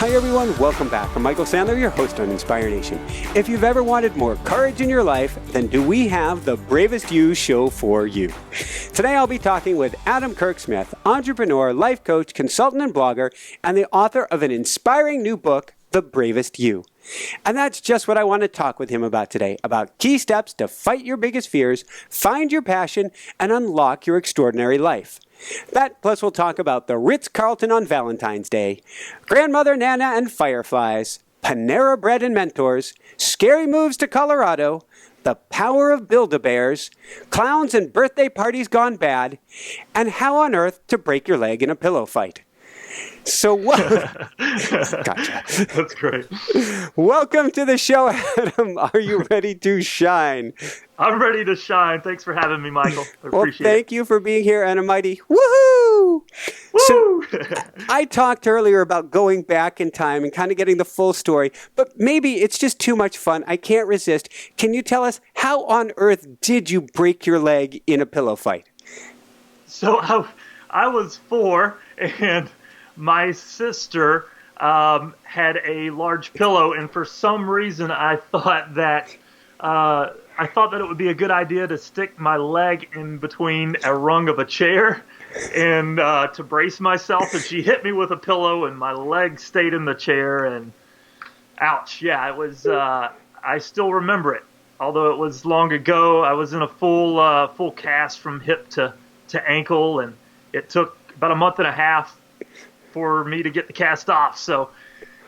Hi everyone, welcome back. I'm Michael Sandler, your host on Inspire Nation. If you've ever wanted more courage in your life, then do we have the Bravest You show for you. Today I'll be talking with Adam Kirk Smith, entrepreneur, life coach, consultant, and blogger, and the author of an inspiring new book, The Bravest You. And that's just what I want to talk with him about today, about key steps to fight your biggest fears, find your passion, and unlock your extraordinary life. That plus we'll talk about the Ritz-Carlton on Valentine's Day, Grandmother Nana and Fireflies, Panera Bread and Mentors, scary moves to Colorado, the power of Build-A-Bears, clowns and birthday parties gone bad, and how on earth to break your leg in a pillow fight. So what? Gotcha. That's great. Welcome to the show, Adam. Are you ready to shine? I'm ready to shine. Thanks for having me, Michael. I appreciate thank you for being here, and a mighty woohoo! Woo! So, I talked earlier about going back in time and kind of getting the full story, but maybe it's just too much fun. I can't resist. Can you tell us how on earth did you break your leg in a pillow fight? So I was 4, and my sister had a large pillow, and for some reason I thought that it would be a good idea to stick my leg in between a rung of a chair and to brace myself, and she hit me with a pillow and my leg stayed in the chair, and ouch. Yeah, it was I still remember it. Although it was long ago, I was in a full cast from hip to ankle, and it took about a month and a half for me to get the cast off. So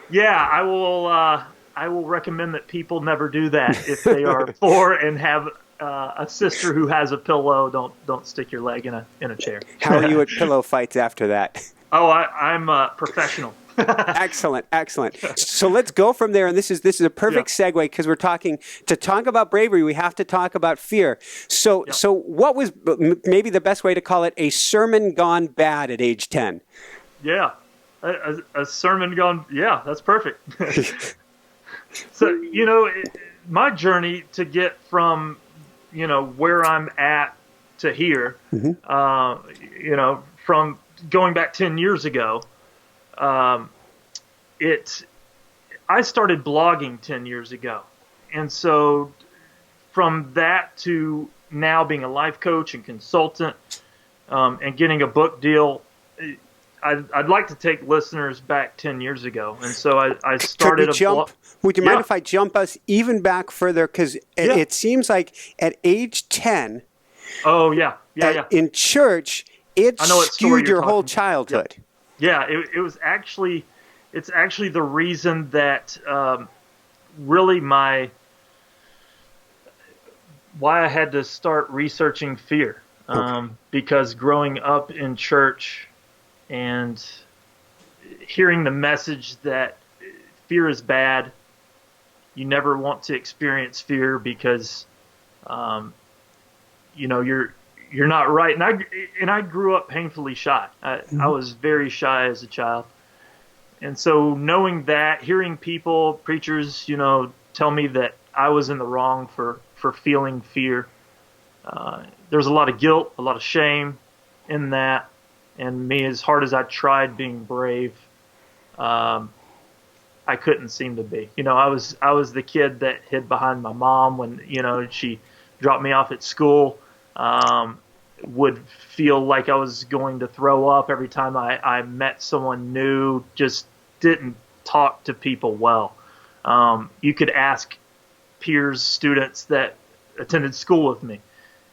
yeah, I will recommend that people never do that if they are 4 and have a sister who has a pillow. Don't stick your leg in a chair. How are you at pillow fights after that? Oh, I'm a professional. Excellent. So let's go from there, and this is a perfect segue, because we're to talk about bravery. We have to talk about fear. So what was maybe the best way to call it a sermon gone bad at age 10? Yeah, a sermon gone. Yeah, that's perfect. So, my journey to get from, where I'm at to here, from going back 10 years ago, I started blogging 10 years ago. And so from that to now being a life coach and consultant, and getting a book deal, I'd like to take listeners back 10 years ago. And so I started a blog. Would you mind if I jump us even back further? Because it seems like at age 10, in church, it skewed your whole childhood. Yeah, it's actually the reason that really why I had to start researching fear. Because growing up in church and hearing the message that fear is bad, you never want to experience fear because, you're not right. And I grew up painfully shy. I was very shy as a child. And so knowing that, hearing people, preachers, tell me that I was in the wrong for feeling fear, there's a lot of guilt, a lot of shame in that. And me, as hard as I tried being brave, I couldn't seem to be. I was the kid that hid behind my mom when, she dropped me off at school, would feel like I was going to throw up every time I met someone new, just didn't talk to people well. You could ask peers, students that attended school with me.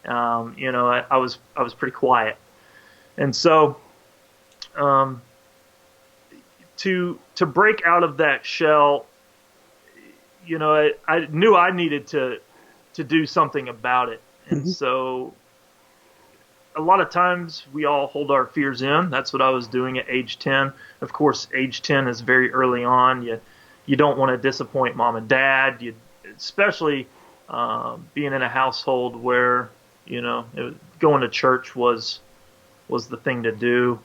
I was pretty quiet. And so, to break out of that shell, I knew I needed to do something about it. And so a lot of times we all hold our fears in. That's what I was doing at age 10. Of course, age 10 is very early on. You don't want to disappoint mom and dad, especially being in a household where, going to church was the thing to do.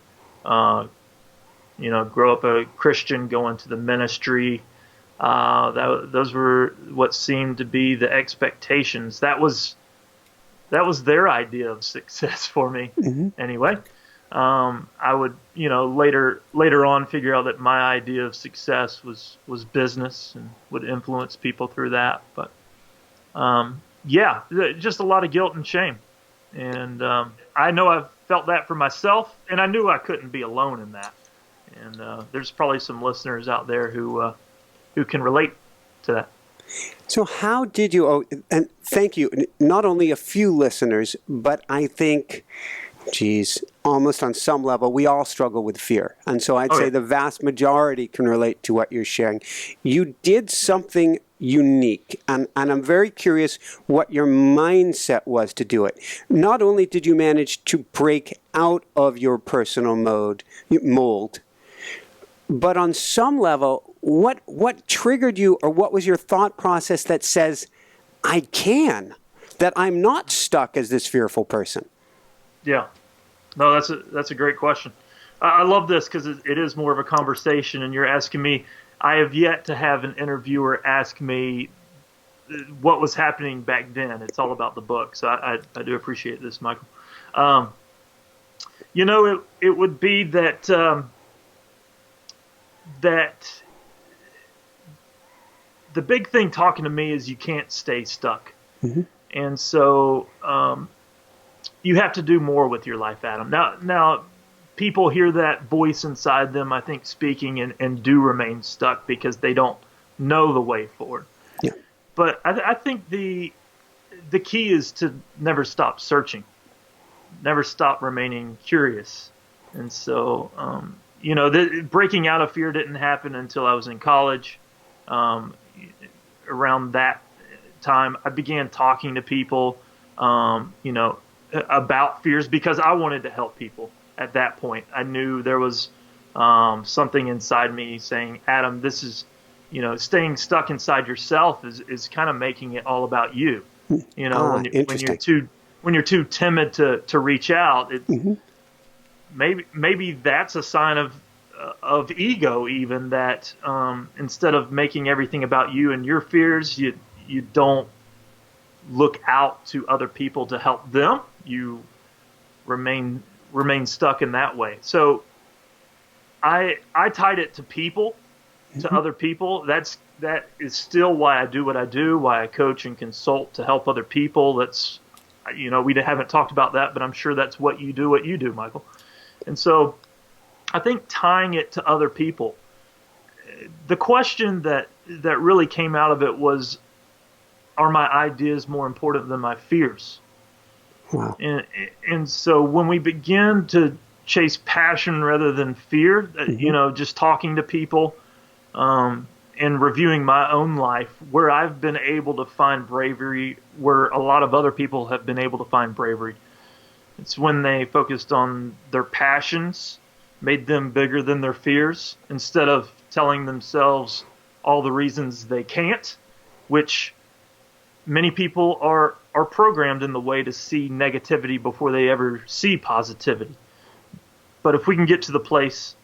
Grow up a Christian, go into the ministry. Those were what seemed to be the expectations. That was their idea of success for me. Anyway, I would, later on figure out that my idea of success was business and would influence people through that. But just a lot of guilt and shame. And I know I've felt that for myself, and I knew I couldn't be alone in that. And there's probably some listeners out there who can relate to that. So how did you, and thank you, not only a few listeners, but I think, almost on some level, we all struggle with fear. And so I'd say the vast majority can relate to what you're sharing. You did something unique, and I'm very curious what your mindset was to do it. Not only did you manage to break out of your personal mold, but on some level, what triggered you, or what was your thought process that says, that I'm not stuck as this fearful person? Yeah. No, that's a great question. I love this because it is more of a conversation, and you're asking me. I have yet to have an interviewer ask me what was happening back then. It's all about the book, so I do appreciate this, Michael. It would be that the big thing talking to me is you can't stay stuck. Mm-hmm. And so you have to do more with your life, Adam. Now, people hear that voice inside them, I think, speaking and do remain stuck because they don't know the way forward. Yeah. But I think the key is to never stop searching, never stop remaining curious. And so, breaking out of fear didn't happen until I was in college. Around that time, I began talking to people, about fears because I wanted to help people. At that point, I knew there was something inside me saying, Adam, this is, staying stuck inside yourself is kind of making it all about you. When you're too timid to reach out, maybe that's a sign of ego, even, that instead of making everything about you and your fears, you don't look out to other people to help them. You remain stuck in that way. So I tied it to people, to other people. That is still why I do what I do, why I coach and consult to help other people. That's, we haven't talked about that, but I'm sure that's what you do, Michael. And so I think tying it to other people, the question that really came out of it was, are my ideas more important than my fears? Wow. And so when we begin to chase passion rather than fear, just talking to people and reviewing my own life, where I've been able to find bravery, where a lot of other people have been able to find bravery. It's when they focused on their passions, made them bigger than their fears, instead of telling themselves all the reasons they can't, which many people are programmed in the way to see negativity before they ever see positivity. But if we can get to the place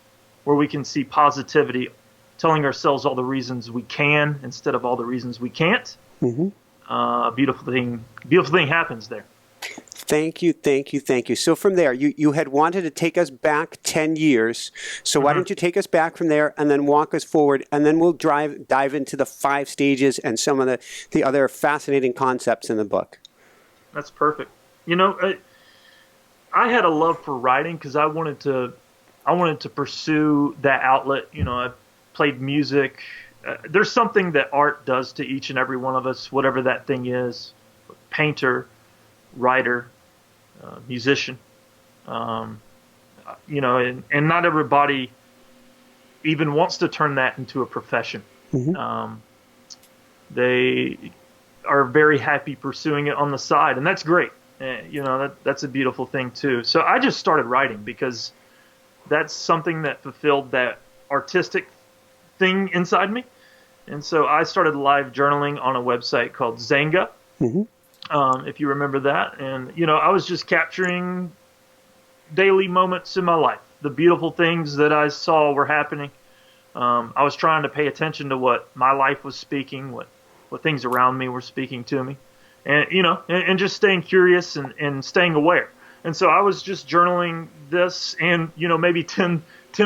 where we can see positivity, telling ourselves all the reasons we can instead of all the reasons we can't, a beautiful thing happens there. Thank you. So from there, you had wanted to take us back 10 years. So why don't you take us back from there and then walk us forward, and then we'll dive into the 5 stages and some of the other fascinating concepts in the book. That's perfect. I had a love for writing because I wanted to pursue that outlet. I played music. There's something that art does to each and every one of us, whatever that thing is. Painter, writer, musician, and not everybody even wants to turn that into a profession. They are very happy pursuing it on the side, and that's great. That's a beautiful thing too. So I just started writing because that's something that fulfilled that artistic thing inside me. And so I started live journaling on a website called Zanga. If you remember that. And, I was just capturing daily moments in my life, the beautiful things that I saw were happening. I was trying to pay attention to what my life was speaking, what things around me were speaking to me, and, and just staying curious and staying aware. And so I was just journaling this, and, maybe 10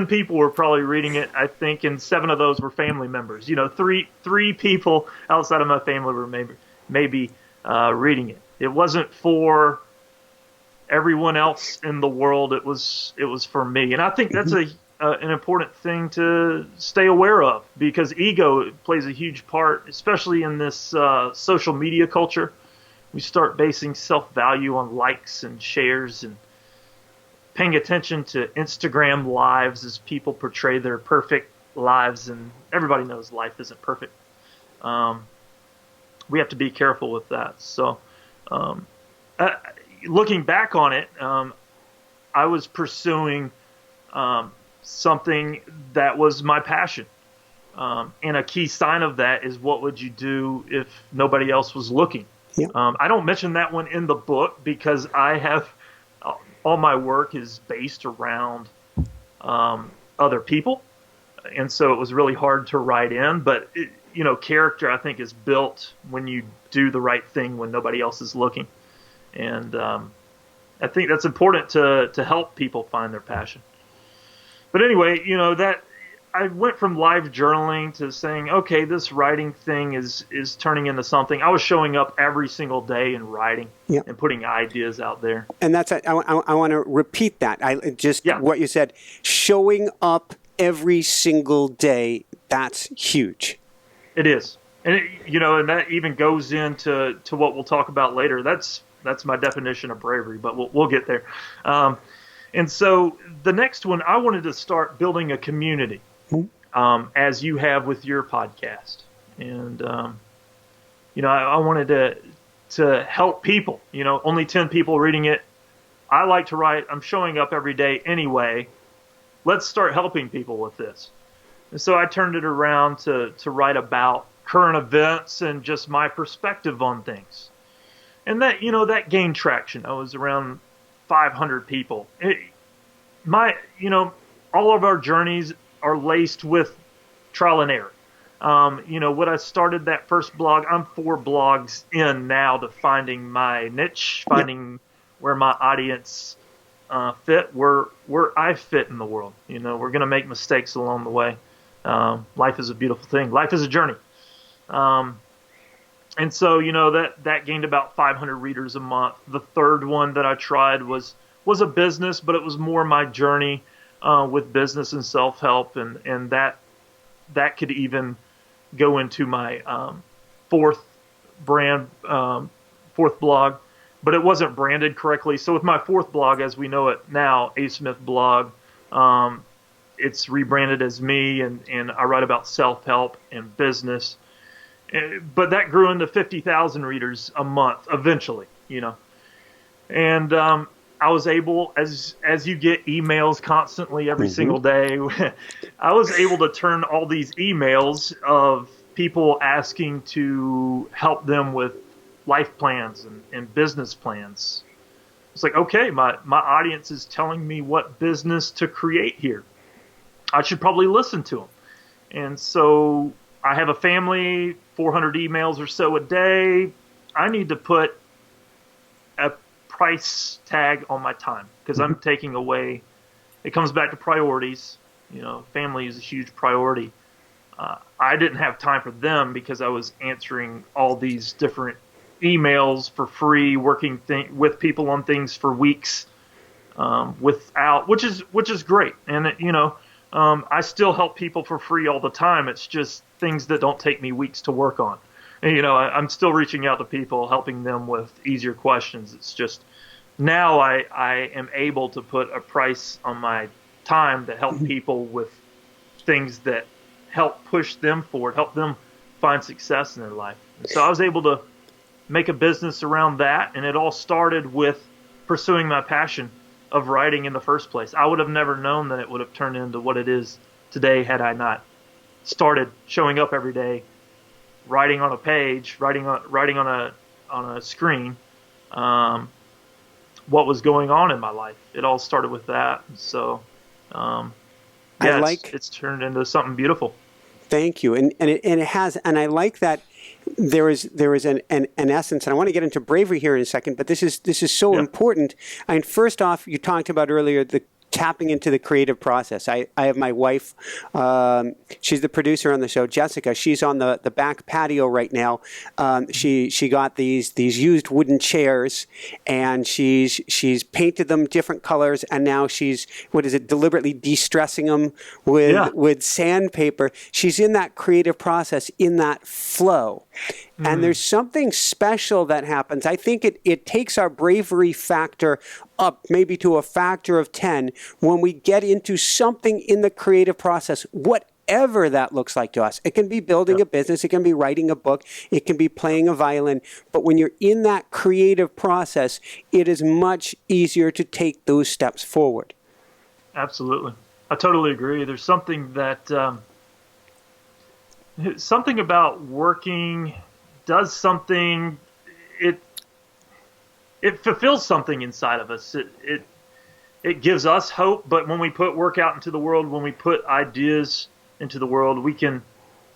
people were probably reading it, I think, and 7 of those were family members. Three people outside of my family were maybe reading it. It wasn't for everyone else in the world. It was for me. And I think that's an important thing to stay aware of, because ego plays a huge part, especially in this social media culture. We start basing self-value on likes and shares and paying attention to Instagram lives as people portray their perfect lives, and everybody knows life isn't perfect. We have to be careful with that. So looking back on it, I was pursuing something that was my passion. And a key sign of that is, what would you do if nobody else was looking? Yeah. I don't mention that one in the book because I have all my work is based around other people, and so it was really hard to write in. But character, I think, is built when you do the right thing when nobody else is looking, and I think that's important to help people find their passion. But anyway, that I went from live journaling to saying, okay, this writing thing is turning into something. I was showing up every single day and writing and putting ideas out there. And that's I want to repeat that. What you said, showing up every single day. That's huge. It is, and and that even goes into what we'll talk about later. That's my definition of bravery, but we'll get there. And so the next one, I wanted to start building a community. As you have with your podcast. And, I wanted to help people, only 10 people reading it. I like to write. I'm showing up every day anyway. Let's start helping people with this. And so I turned it around to write about current events and just my perspective on things. And that, that gained traction. I was around 500 people. All of our journeys are laced with trial and error. When I started that first blog, I'm 4 blogs in now to finding my niche, finding where my audience fit, where I fit in the world. We're going to make mistakes along the way. Life is a beautiful thing. Life is a journey. And so, that gained about 500 readers a month. The third one that I tried was a business, but it was more my journey with business and self-help, and that could even go into my fourth blog, but it wasn't branded correctly. So with my fourth blog, as we know it now, A. Smith Blog, it's rebranded as me, and I write about self-help and business. But that grew into 50,000 readers a month eventually, and I was able, as you get emails constantly every single day, I was able to turn all these emails of people asking to help them with life plans and business plans. It's like, okay, my audience is telling me what business to create here. I should probably listen to them. And so I have a family, 400 emails or so a day. I need to put a price tag on my time, because I'm taking away. It comes back to priorities. Family is a huge priority. I didn't have time for them because I was answering all these different emails for free, working with people on things for weeks, which is great. And I still help people for free all the time. It's just things that don't take me weeks to work on. I'm still reaching out to people, helping them with easier questions. It's just now I am able to put a price on my time to help people with things that help push them forward, help them find success in their life. And so I was able to make a business around that, and it all started with pursuing my passion of writing in the first place. I would have never known that it would have turned into what it is today had I not started showing up every day, writing on a page, writing on a screen, what was going on in my life. It all started with that. So, it's turned into something beautiful. Thank you, and it has, and I like that there is an essence, and I want to get into bravery here in a second, but this is so important. I mean, first off, you talked about earlier the tapping into the creative process. I have my wife, she's the producer on the show, Jessica. She's on the back patio right now. She got these used wooden chairs, and she's painted them different colors, and now she's, deliberately de-stressing them with sandpaper. She's in that creative process, in that flow. And there's something special that happens. I think it takes our bravery factor up maybe to a factor of 10 when we get into something in the creative process, whatever that looks like to us. It can be building a business, it can be writing a book, it can be playing a violin. But when you're in that creative process, it is much easier to take those steps forward. Absolutely. I totally agree. There's something that, something about working does something, it fulfills something inside of us. It gives us hope, but when we put work out into the world, when we put ideas into the world, we can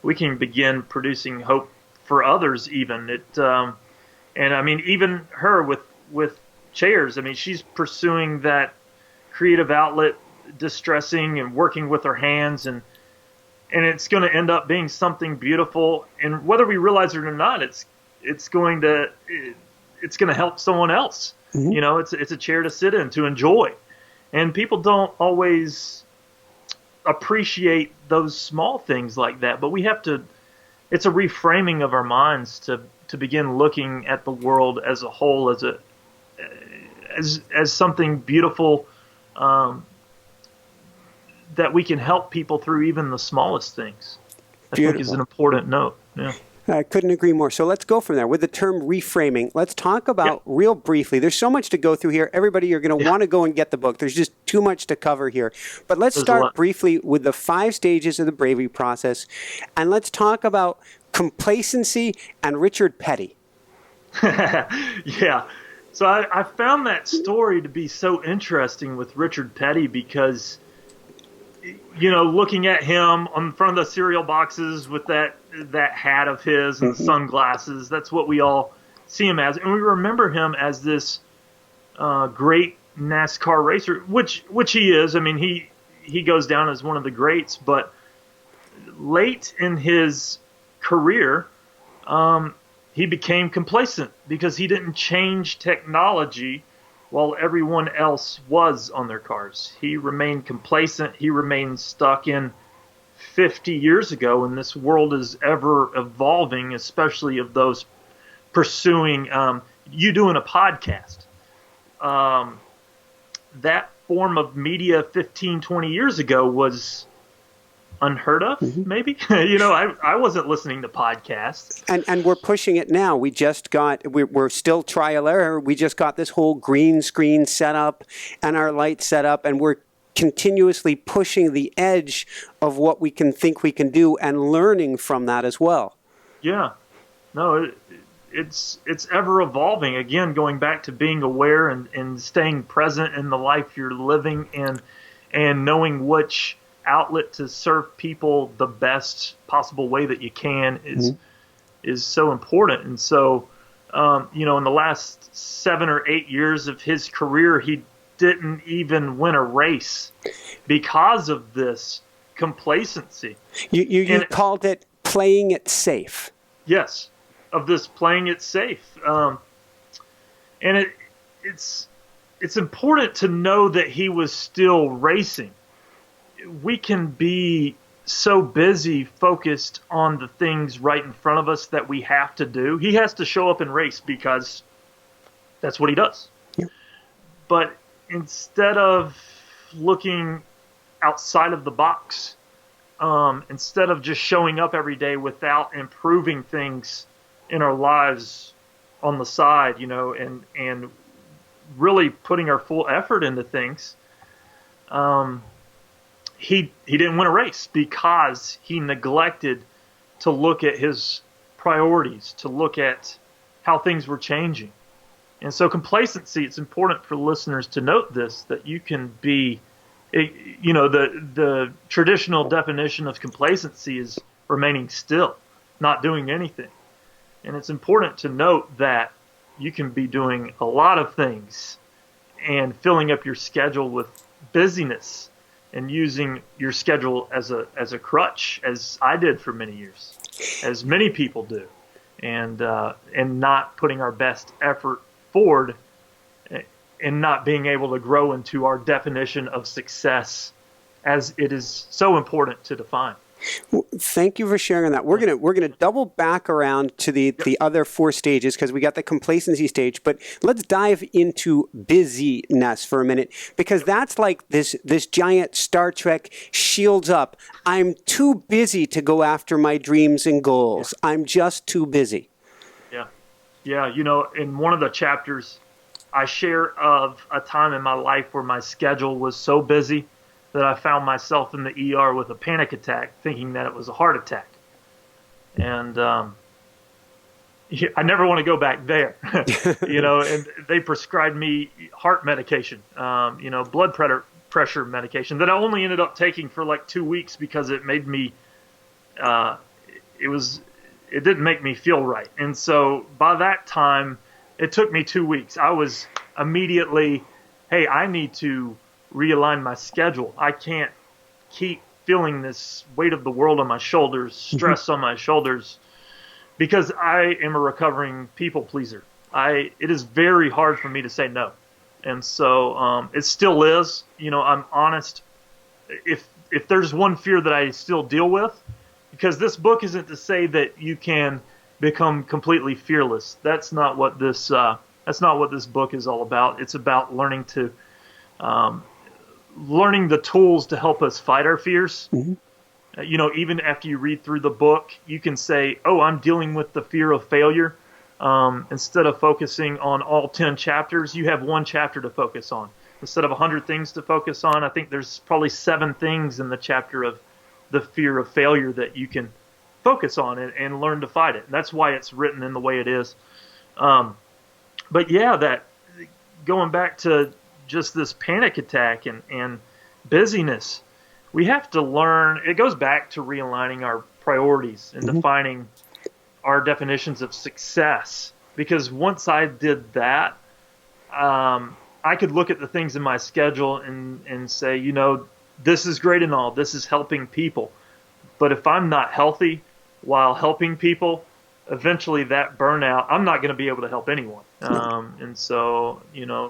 begin producing hope for others even. And I mean, even her with chairs, I mean, she's pursuing that creative outlet, distressing and working with her hands, and it's going to end up being something beautiful. And whether we realize it or not, it's going to help someone else. Mm-hmm. You know, it's a chair to sit in, to enjoy. And people don't always appreciate those small things like that. But we have to. It's a reframing of our minds to begin looking at the world as a whole, as something beautiful. That we can help people through even the smallest things. I think is an important note. Yeah. I couldn't agree more. So let's go from there. With the term reframing, let's talk about real briefly. There's so much to go through here. Everybody, you're going to want to go and get the book. There's just too much to cover here. But let's start briefly with the 5 stages of the bravery process. And let's talk about complacency and Richard Petty. Yeah. So I found that story to be so interesting with Richard Petty because, you know, looking at him on front of the cereal boxes with that hat of his and sunglasses, that's what we all see him as. And we remember him as this great NASCAR racer, which he is. I mean, he goes down as one of the greats. But late in his career, he became complacent because he didn't change technology while everyone else was on their cars. He remained complacent. He remained stuck in 50 years ago, and this world is ever evolving, especially of those pursuing you doing a podcast. That form of media 15, 20 years ago was unheard of, maybe. You know, I wasn't listening to podcasts. And we're pushing it now. We're still trial error. We just got this whole green screen set up and our light set up, and we're continuously pushing the edge of what we can think we can do and learning from that as well. Yeah. No, it's ever evolving. Again, going back to being aware and staying present in the life you're living and knowing which outlet to serve people the best possible way that you can is so important. And so, you know, in the last 7 or 8 years of his career, he didn't even win a race because of this complacency. You called it playing it safe. Yes, of this playing it safe. And it's important to know that he was still racing. We can be so busy focused on the things right in front of us that we have to do. He has to show up and race because that's what he does. Yeah. But instead of looking outside of the box, instead of just showing up every day without improving things in our lives on the side, you know, and really putting our full effort into things, he didn't win a race because he neglected to look at his priorities, to look at how things were changing. And so complacency, it's important for listeners to note this, that you can be, you know, the traditional definition of complacency is remaining still, not doing anything. And it's important to note that you can be doing a lot of things and filling up your schedule with busyness and using your schedule as a crutch, as I did for many years, as many people do, and not putting our best effort forward and not being able to grow into our definition of success as it is so important to define. Well, thank you for sharing that. We're gonna double back around to the other 4 stages, because we got the complacency stage, but let's dive into busyness for a minute, because that's like this giant Star Trek shields up. I'm too busy to go after my dreams and goals. Yeah. I'm just too busy. Yeah. In one of the chapters, I share of a time in my life where my schedule was so busy that I found myself in the ER with a panic attack, thinking that it was a heart attack. And I never want to go back there, and they prescribed me heart medication, blood pressure medication that I only ended up taking for like 2 weeks because it made me, it didn't make me feel right. And so by that time, it took me 2 weeks. I was immediately, hey, I need to realign my schedule. I can't keep feeling this weight of the world on my shoulders, stress on my shoulders, because I am a recovering people pleaser. It is very hard for me to say no. And so it still is. I'm honest. If there's one fear that I still deal with, because this book isn't to say that you can become completely fearless. That's not what this book is all about. It's about learning the tools to help us fight our fears. Mm-hmm. Even after you read through the book, you can say, oh, I'm dealing with the fear of failure. Instead of focusing on all 10 chapters, you have 1 chapter to focus on. Instead of 100 things to focus on, I think there's probably 7 things in the chapter of the fear of failure that you can focus on and learn to fight it. And that's why it's written in the way it is. But yeah, that going back to just this panic attack and busyness, we have to learn. It goes back to realigning our priorities and defining our definitions of success. Because once I did that, I could look at the things in my schedule and say, this is great and all, this is helping people. But if I'm not healthy while helping people, eventually that burnout, I'm not going to be able to help anyone. And so,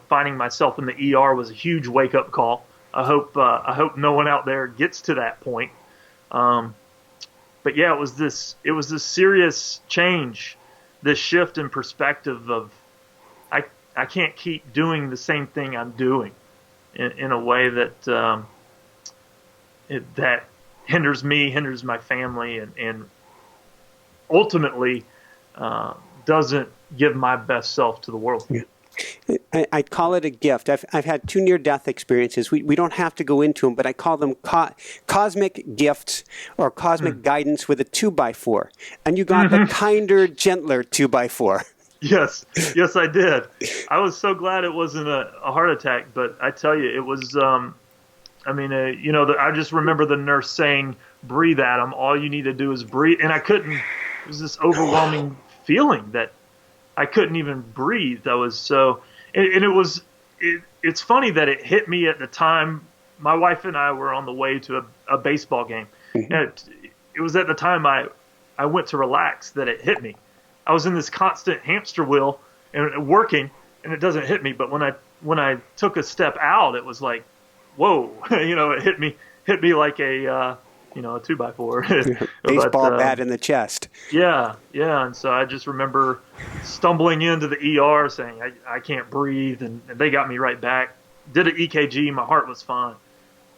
finding myself in the ER was a huge wake-up call. I hope no one out there gets to that point. But yeah, it was this serious change, this shift in perspective of I can't keep doing the same thing I'm doing in a way that that hinders me, hinders my family, and ultimately doesn't give my best self to the world. Yeah. I call it a gift. I've had 2 near-death experiences. We don't have to go into them, but I call them cosmic gifts or cosmic guidance with a 2x4. And you got the kinder, gentler 2x4. Yes, I did. I was so glad it wasn't a heart attack, but I tell you, it was. I just remember the nurse saying, "Breathe, Adam. All you need to do is breathe." And I couldn't. It was this overwhelming feeling that I couldn't even breathe. I was so, and it was. It's funny that it hit me at the time. My wife and I were on the way to a baseball game, and it was at the time I went to relax that it hit me. I was in this constant hamster wheel and working, and it doesn't hit me. But when I took a step out, it was like, whoa! It hit me like a 2x4 baseball bat in the chest. Yeah. And so I just remember stumbling into the ER saying I can't breathe, and they got me right back. Did an EKG, my heart was fine.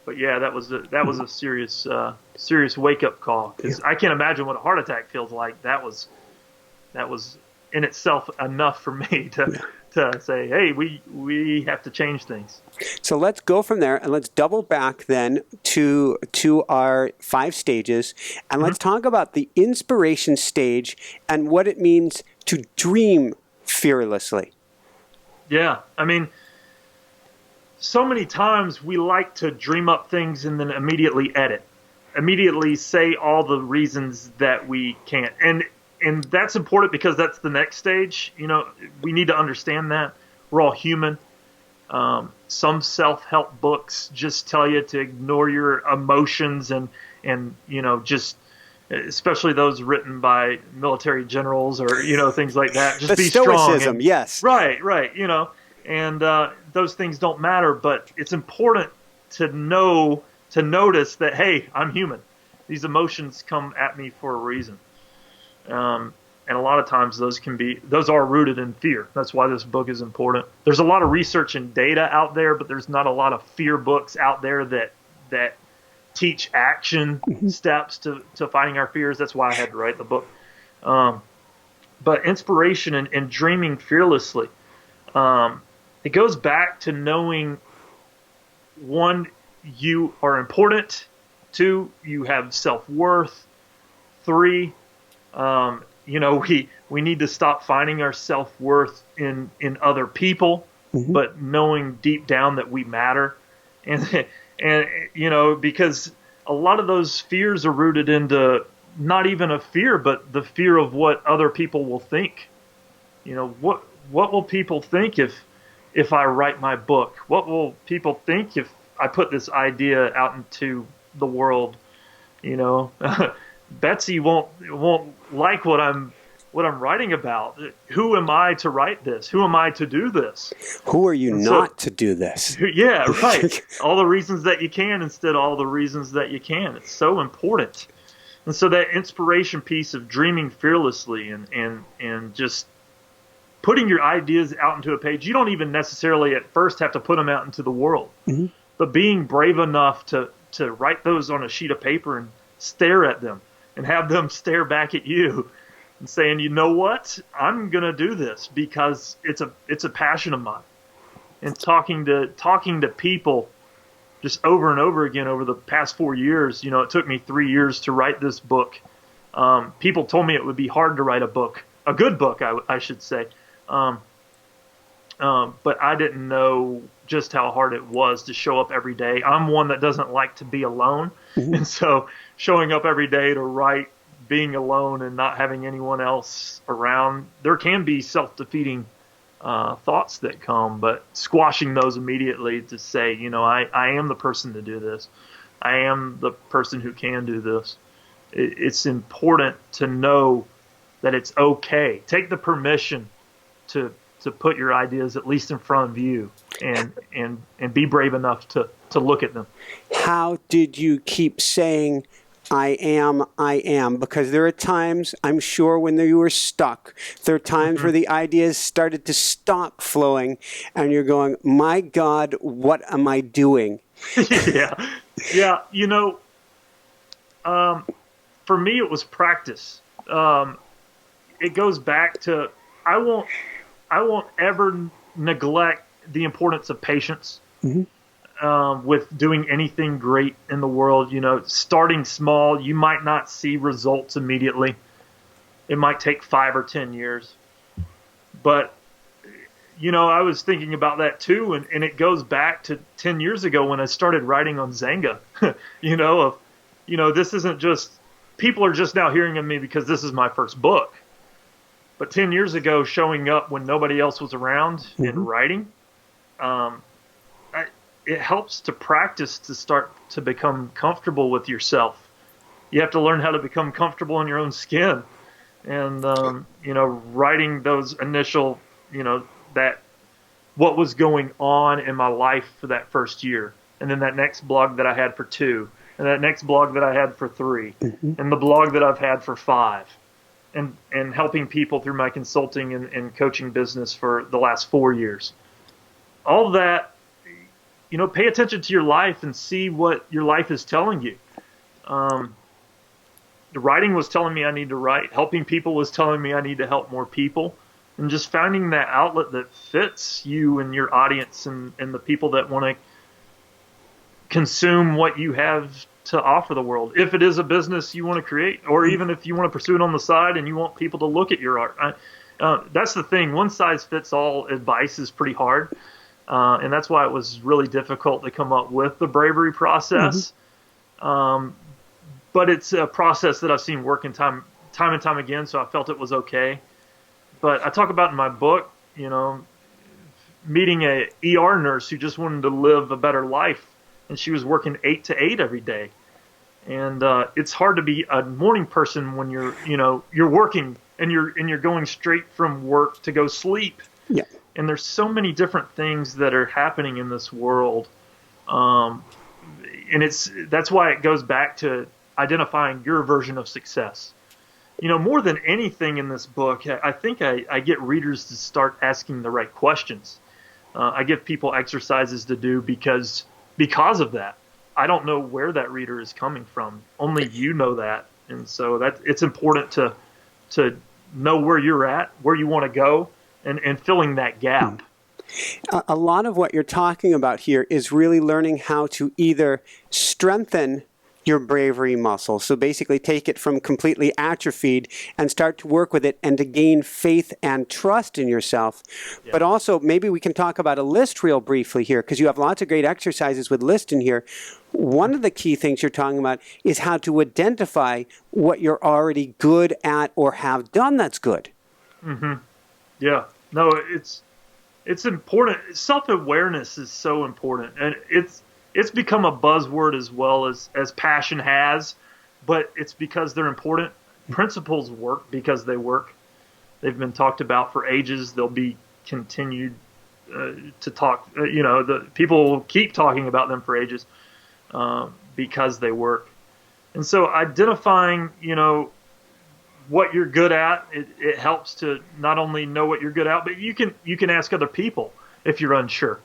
But yeah, that was a serious wake up call, because I can't imagine what a heart attack feels like. That was in itself enough for me to say, hey, we have to change things. So let's go from there, and let's double back then to our 5 stages, and let's talk about the inspiration stage and what it means to dream fearlessly. Yeah, so many times we like to dream up things and then immediately edit, immediately say all the reasons that we can't. And and that's important because that's the next stage. We need to understand that we're all human. Some self-help books just tell you to ignore your emotions and just, especially those written by military generals or, things like that. Just the be stoicism, strong. And, yes. Right. And those things don't matter, but it's important to notice that, hey, I'm human. These emotions come at me for a reason. And a lot of times those are rooted in fear. That's why this book is important. There's a lot of research and data out there, but there's not a lot of fear books out there that teach action steps to fighting our fears. That's why I had to write the book. But inspiration and dreaming fearlessly, it goes back to knowing, one, you are important. Two, you have self-worth. Three, we need to stop finding our self-worth in other people, but knowing deep down that we matter. And because a lot of those fears are rooted into not even a fear, but the fear of what other people will think. What will people think if I write my book? What will people think if I put this idea out into the world? Betsy won't like what I'm writing about. Who am I to write this? Who am I to do this? Who are you not to do this? Yeah, right. All the reasons that you can instead of all the reasons that you can. It's so important. And so that inspiration piece of dreaming fearlessly and just putting your ideas out into a page. You don't even necessarily at first have to put them out into the world. But being brave enough to write those on a sheet of paper and stare at them and have them stare back at you and saying, you know what, I'm going to do this because it's a passion of mine. And talking to people just over and over again over the past 4 years, it took me 3 years to write this book. People told me it would be hard to write a good book, I should say. But I didn't know just how hard it was to show up every day. I'm one that doesn't like to be alone. And so showing up every day to write, being alone and not having anyone else around, there can be self-defeating thoughts that come, but squashing those immediately to say, I am the person to do this. I am the person who can do this. It's important to know that it's okay. Take the permission to put your ideas at least in front of you and be brave enough to look at them. How did you keep saying, I am? Because there are times, I'm sure, when you were stuck. There are times where the ideas started to stop flowing and you're going, my God, what am I doing? Yeah. For me, it was practice. It goes back to, I won't ever neglect the importance of patience. With doing anything great in the world. Starting small, you might not see results immediately. It might take 5 or 10 years. But, I was thinking about that too, and it goes back to 10 years ago when I started writing on Zanga. This isn't just, people are just now hearing of me because this is my first book. But 10 years ago, showing up when nobody else was around and writing, it helps to practice to start to become comfortable with yourself. You have to learn how to become comfortable in your own skin. And, writing those initial, that what was going on in my life for that first year. And then that next blog that I had for 2, and that next blog that I had for 3, and the blog that I've had for 5. And helping people through my consulting and coaching business for the last 4 years. All that, pay attention to your life and see what your life is telling you. The writing was telling me I need to write. Helping people was telling me I need to help more people. And just finding that outlet that fits you and your audience and the people that want to consume what you have to offer the world. If it is a business you want to create, or even if you want to pursue it on the side and you want people to look at your art. That's the thing. One size fits all advice is pretty hard. And that's why it was really difficult to come up with the bravery process. But it's a process that I've seen working time time and time again, so I felt it was okay. But I talk about in my book, meeting a ER nurse who just wanted to live a better life, and she was working 8 to 8 every day. And it's hard to be a morning person when you're working and you're going straight from work to go sleep. Yeah. And there's so many different things that are happening in this world. And that's why it goes back to identifying your version of success. More than anything in this book, I think I get readers to start asking the right questions. I give people exercises to do because of that. I don't know where that reader is coming from. Only you know that. And so it's important to know where you're at, where you want to go, and filling that gap. A lot of what you're talking about here is really learning how to either strengthen your bravery muscle. So basically take it from completely atrophied and start to work with it and to gain faith and trust in yourself. Yeah. But also maybe we can talk about a list real briefly here, because you have lots of great exercises with list in here. One of the key things you're talking about is how to identify what you're already good at or have done that's good. Mm-hmm. Yeah. No, it's important. Self-awareness is so important, and it's become a buzzword as well as passion has, but it's because they're important. Principles work because they work. They've been talked about for ages. They'll be continued to talk. The people will keep talking about them for ages because they work. And so identifying, what you're good at, it helps to not only know what you're good at, but you can ask other people if you're unsure.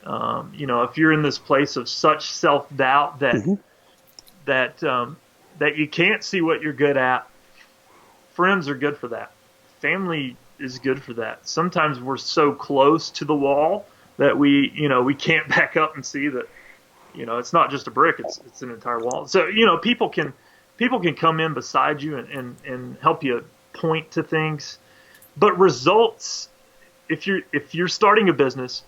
If you're in this place of such self-doubt that you can't see what you're good at, friends are good for that. Family is good for that. Sometimes we're so close to the wall that we can't back up and see that, it's not just a brick, it's an entire wall. So, people can come in beside you and help you point to things. But results, if you're starting a business,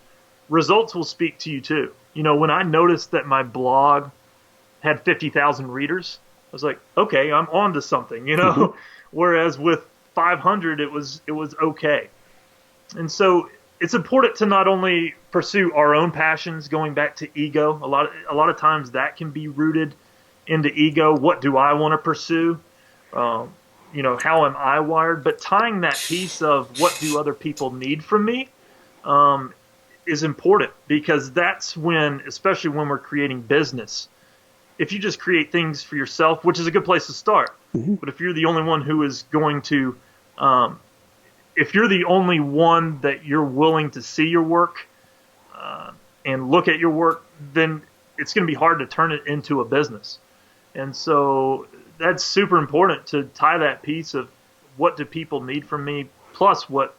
results will speak to you too. When I noticed that my blog had 50,000 readers, I was like, okay, I'm on to something, Whereas with 500, it was okay. And so it's important to not only pursue our own passions, going back to ego. A lot of times that can be rooted into ego. What do I want to pursue? How am I wired? But tying that piece of what do other people need from me is important, because that's when, especially when we're creating business, if you just create things for yourself, which is a good place to start, but if you're the only one who is going to, if you're the only one that you're willing to see your work and look at your work, then it's going to be hard to turn it into a business. And so that's super important, to tie that piece of what do people need from me, plus what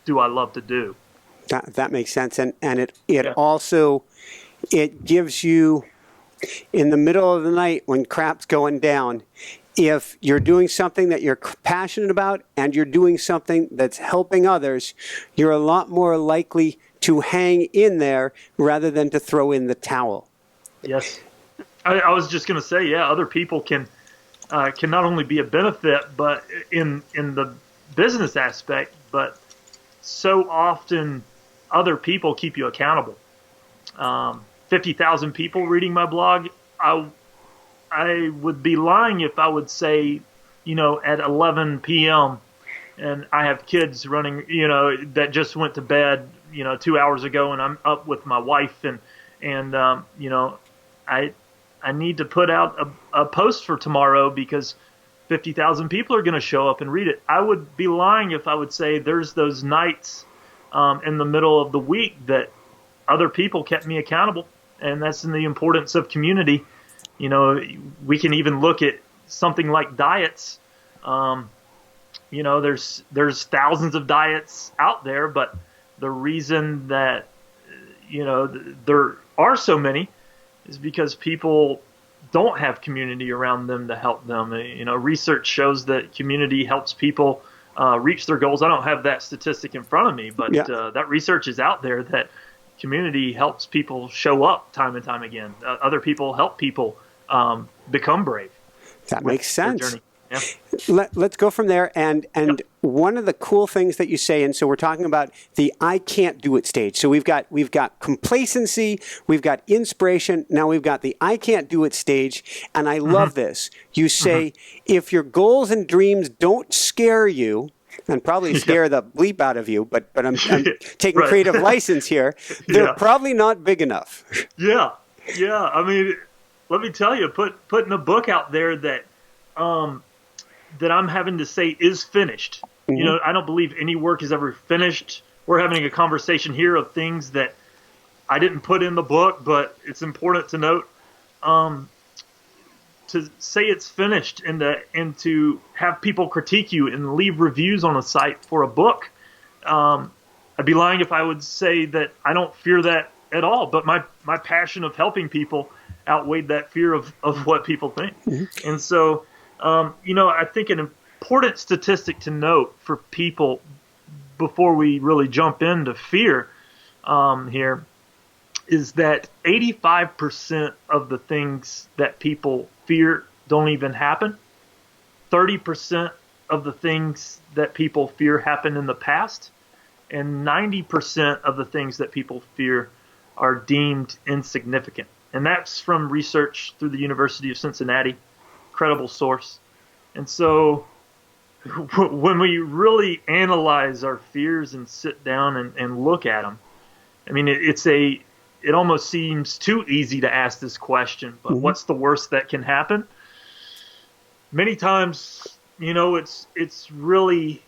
do I love to do. That makes sense. And it also, it gives you, in the middle of the night when crap's going down, if you're doing something that you're passionate about and you're doing something that's helping others, you're a lot more likely to hang in there rather than to throw in the towel. Yes. I was just going to say, other people can not only be a benefit, but in the business aspect, but so often other people keep you accountable. 50,000 people reading my blog, I would be lying if I would say, at 11 p.m. and I have kids running, that just went to bed, 2 hours ago, and I'm up with my wife, and I need to put out a post for tomorrow because 50,000 people are going to show up and read it. I would be lying if I would say there's those nights in the middle of the week that other people kept me accountable, and that's in the importance of community. We can even look at something like diets. There's thousands of diets out there, but the reason that there are so many is because people don't have community around them to help them. Research shows that community helps people reach their goals. I don't have that statistic in front of me, but that research is out there that community helps people show up time and time again. Other people help people become brave. That makes sense. Yeah. Let's go from there. And Yep. one of the cool things that you say, and so we're talking about the I can't do it stage. So we've got complacency, we've got inspiration, now we've got the I can't do it stage. And I love this. You say, if your goals and dreams don't scare you, and probably scare the bleep out of you, but I'm taking Right. creative license here, they're Yeah. probably not big enough. Yeah. Yeah. I mean, let me tell you, putting a book out there that that I'm having to say is finished. You know, I don't believe any work is ever finished. We're having a conversation here of things that I didn't put in the book, but it's important to note. To say it's finished and to have people critique you and leave reviews on a site for a book, I'd be lying if I would say that I don't fear that at all. But my passion of helping people outweighed that fear of what people think. And so, you know, I think an important statistic to note for people before we really jump into fear here is that 85% of the things that people fear don't even happen. 30% of the things that people fear happen in the past. And 90% of the things that people fear are deemed insignificant. And that's from research through the University of Cincinnati, credible source. And so when we really analyze our fears and sit down and look at them, I mean, it almost seems too easy to ask this question, but what's the worst that can happen? Many times, you know, it's really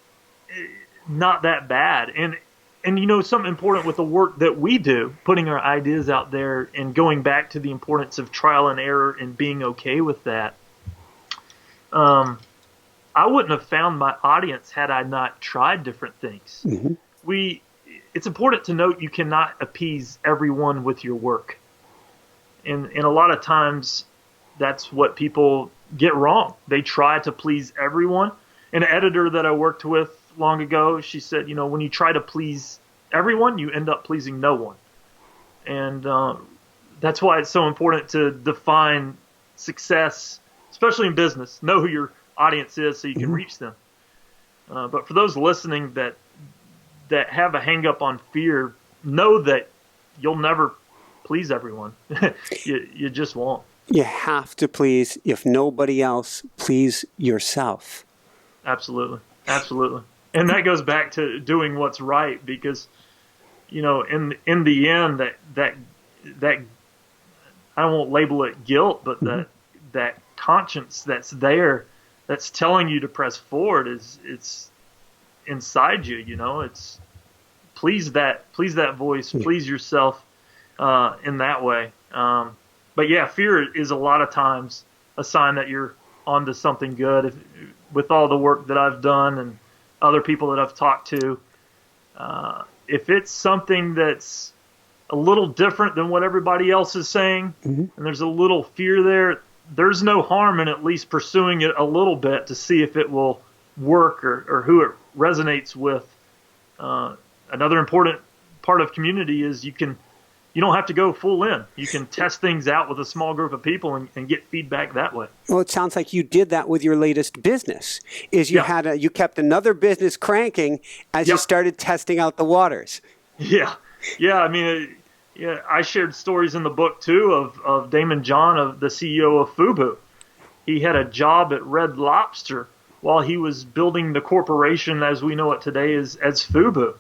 not that bad. And you know, something important with the work that we do, putting our ideas out there and going back to the importance of trial and error and being okay with that. I wouldn't have found my audience had I not tried different things. It's important to note you cannot appease everyone with your work. And a lot of times that's what people get wrong. They try to please everyone. An editor that I worked with long ago, she said, you know, when you try to please everyone, you end up pleasing no one. And that's why it's so important to define success, especially in business. Know who your audience is so you can reach them. But for those listening that have a hang up on fear, know that you'll never please everyone. You just won't. You have to please, if nobody else, please yourself. Absolutely. And that goes back to doing what's right, because, you know, in the end, that I won't label it guilt, but that conscience that's there, that's telling you to press forward, it's inside you. You know, it's please that voice, please yourself in that way. But yeah, fear is a lot of times a sign that you're onto something good. With all the work that I've done and other people that I've talked to, if it's something that's a little different than what everybody else is saying, and there's a little fear there, there's no harm in at least pursuing it a little bit to see if it will work or who it resonates with. Another important part of community is you don't have to go full in. You can test things out with a small group of people and get feedback that way. Well, it sounds like you did that with your latest business. You kept another business cranking as you started testing out the waters. Yeah. I mean, I shared stories in the book too of Damon John, of the CEO of FUBU. He had a job at Red Lobster while he was building the corporation as we know it today as FUBU.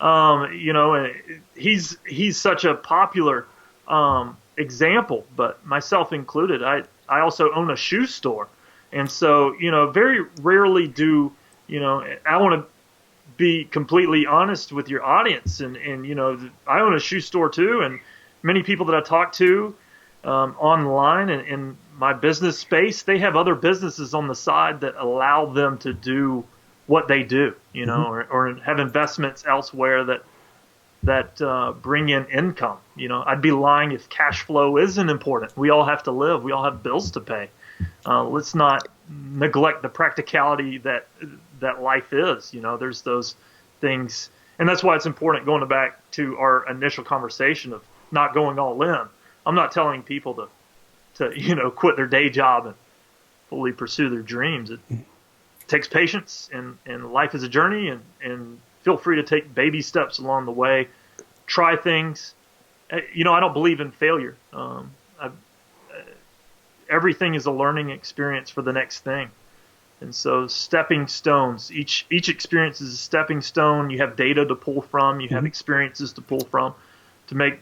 You know, he's such a popular example, but myself included. I also own a shoe store, and so, you know, very rarely do, you know, I want to be completely honest with your audience, and you know, I own a shoe store too, and many people that I talk to online and in my business space, they have other businesses on the side that allow them to do what they do, you know, or have investments elsewhere that bring in income. You know, I'd be lying if cash flow isn't important. We all have to live. We all have bills to pay. Let's not neglect the practicality that life is. You know, there's those things, and that's why it's important, going back to our initial conversation, of not going all in. I'm not telling people to you know, quit their day job and fully pursue their dreams. takes patience, and life is a journey, and feel free to take baby steps along the way. Try things. I don't believe in failure. Everything is a learning experience for the next thing. And so stepping stones, each experience is a stepping stone. You have data to pull from, you have experiences to pull from to make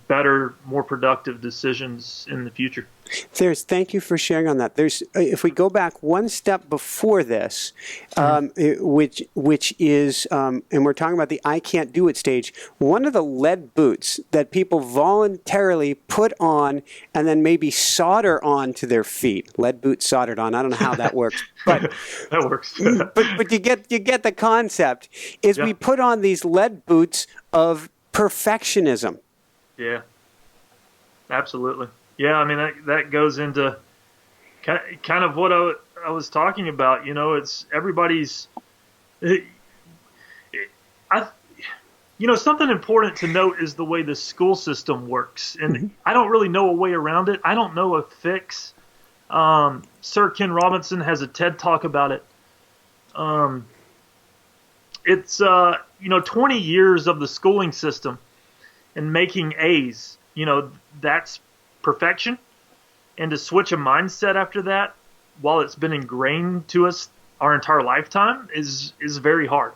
better, more productive decisions in the future. Thank you for sharing on that. If we go back one step before this, which is, and we're talking about the I can't do it stage, one of the lead boots that people voluntarily put on and then maybe solder on to their feet. Lead boots soldered on. I don't know how that works, but that works. but you get the concept. Is we put on these lead boots of perfectionism. Yeah, absolutely. Yeah, I mean, that goes into kind of what I was talking about. It's everybody's. Something important to note is the way the school system works, and I don't really know a way around it. I don't know a fix. Sir Ken Robinson has a TED Talk about it. It's 20 years of the schooling system and making A's. That's perfection, and to switch a mindset after that, while it's been ingrained to us our entire lifetime, is very hard.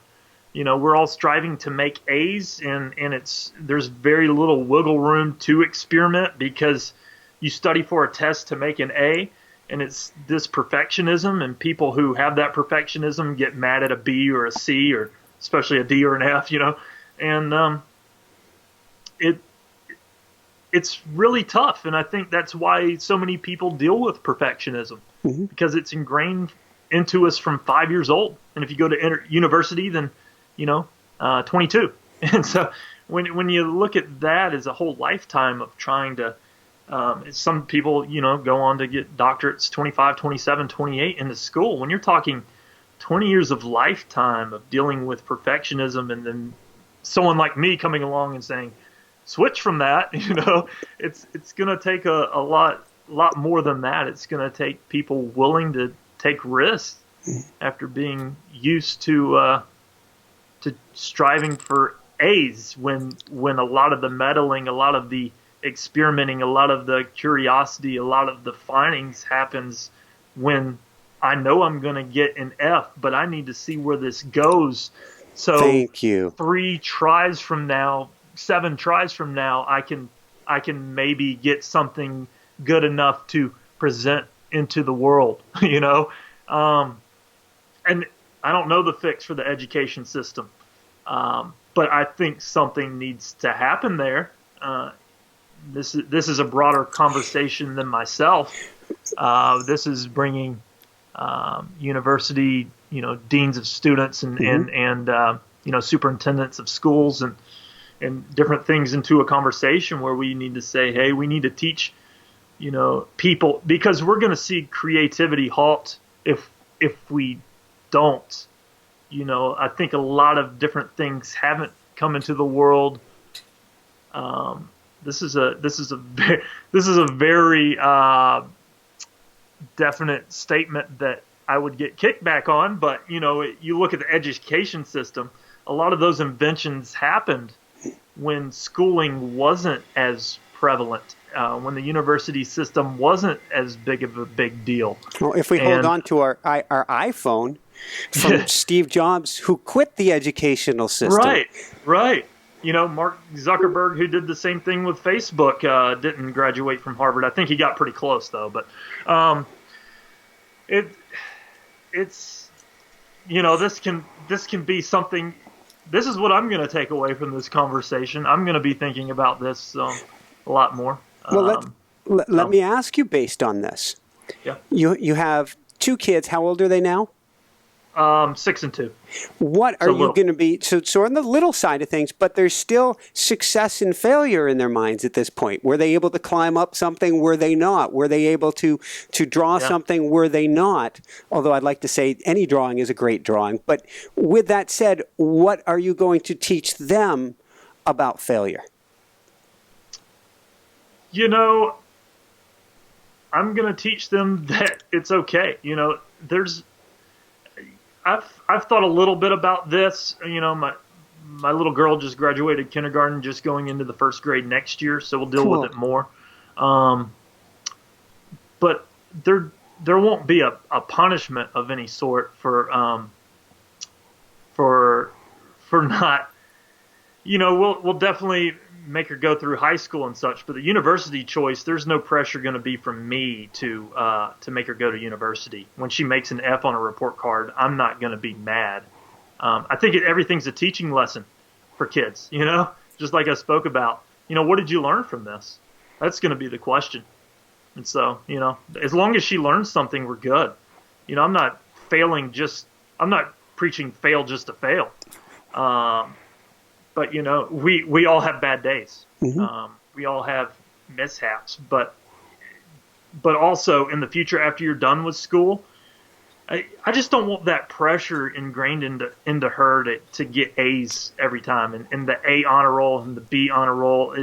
We're all striving to make A's, and there's very little wiggle room to experiment, because you study for a test to make an A, and it's this perfectionism, and people who have that perfectionism get mad at a B or a C, or especially a D or an F, and it's really tough, and I think that's why so many people deal with perfectionism, because it's ingrained into us from 5 years old. And if you go to university, then 22. And so when you look at that as a whole lifetime of trying to, some people go on to get doctorates 25, 27, 28 into school. When you're talking 20 years of lifetime of dealing with perfectionism, and then someone like me coming along and saying, switch from that, it's going to take a lot more than that. It's going to take people willing to take risks after being used to striving for A's, when a lot of the meddling, a lot of the experimenting, a lot of the curiosity, a lot of the findings happens when I know I'm going to get an F, but I need to see where this goes. So thank you. 3 tries from now, 7 tries from now, I can maybe get something good enough to present into the world, and I don't know the fix for the education system, but I think something needs to happen there. This is a broader conversation than myself. This is bringing university, deans of students and superintendents of schools and different things into a conversation where we need to say, hey, we need to teach, people, because we're going to see creativity halt if we don't. I think a lot of different things haven't come into the world. This is a very definite statement that I would get kickback on, but you look at the education system, a lot of those inventions happened when schooling wasn't as prevalent, when the university system wasn't as big of a big deal. Well, if we hold on to our iPhone from Steve Jobs, who quit the educational system. Right. Mark Zuckerberg, who did the same thing with Facebook, didn't graduate from Harvard. I think he got pretty close, though. But it's this can be something. This is what I'm going to take away from this conversation. I'm going to be thinking about this a lot more. Well, let me ask you based on this. Yeah. You have 2 kids. How old are they now? 6 and 2. What are you going to be? So on the little side of things, but there's still success and failure in their minds at this point. Were they able to climb up something? Were they not? Were they able to draw something? Were they not? Although I'd like to say any drawing is a great drawing. But with that said, what are you going to teach them about failure? I'm going to teach them that it's okay. I've thought a little bit about this. My little girl just graduated kindergarten, just going into the first grade next year, so we'll deal with it more. But there won't be a punishment of any sort for not. We'll definitely make her go through high school and such, but the university choice, there's no pressure going to be from me to make her go to university. When she makes an F on a report card, I'm not going to be mad. I think everything's a teaching lesson for kids, just like I spoke about. What did you learn from this? That's going to be the question. And so, as long as she learns something, we're good. I'm not preaching fail just to fail. But we all have bad days. Mm-hmm. We all have mishaps, but also in the future, after you're done with school, I just don't want that pressure ingrained into her to get A's every time, and the A honor roll and the B honor roll.